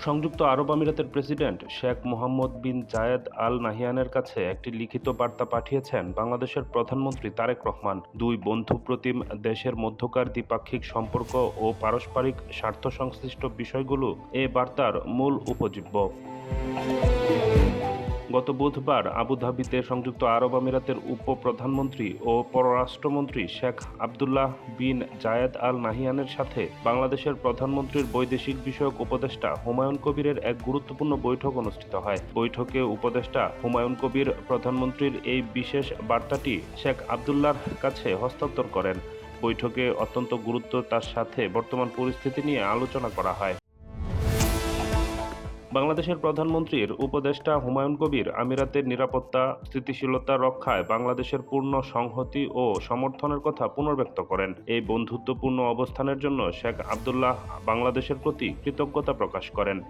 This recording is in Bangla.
সংযুক্ত আরব আমিরাতের প্রেসিডেন্ট শেখ মোহাম্মদ বিন জায়েদ আল নাহিয়ানের কাছে একটি লিখিত বার্তা পাঠিয়েছেন বাংলাদেশের প্রধানমন্ত্রী তারেক রহমান। দুই বন্ধুপ্রতিম দেশের মধ্যকার দ্বিপাক্ষিক সম্পর্ক ও পারস্পরিক স্বার্থ সংশ্লিষ্ট বিষয়গুলো এ বার্তার মূল উপজীব্য। গত বুধবার আবুধাবিতে সংযুক্ত আরব আমিরাতের উপ-প্রধানমন্ত্রী ও পররাষ্ট্রমন্ত্রী শেখ আবদুল্লাহ বিন জায়েদ আল নাহিয়ানের সাথে বাংলাদেশের প্রধানমন্ত্রীর বৈদেশিক বিষয়ক উপদেষ্টা হুমায়ুন কবিরের এক গুরুত্বপূর্ণ বৈঠক অনুষ্ঠিত হয়। বৈঠকে উপদেষ্টা হুমায়ুন কবির প্রধানমন্ত্রীর এই বিশেষ বার্তাটি শেখ আবদুল্লাহর কাছে হস্তান্তর করেন। বৈঠকে অত্যন্ত গুরুত্ব তার সাথে বর্তমান পরিস্থিতি নিয়ে আলোচনা করা হয়। বাংলাদেশের প্রধানমন্ত্রীর উপদেষ্টা হুমায়ুন কবির আমিরাতের নিরাপত্তা স্থিতিশীলতা রক্ষায় বাংলাদেশের পূর্ণ সংহতি ও সমর্থনের কথা পুনর্ব্যক্ত করেন। এই বন্ধুত্বপূর্ণ অবস্থানের জন্য শেখ আবদুল্লাহ বাংলাদেশের প্রতি কৃতজ্ঞতা প্রকাশ করেন।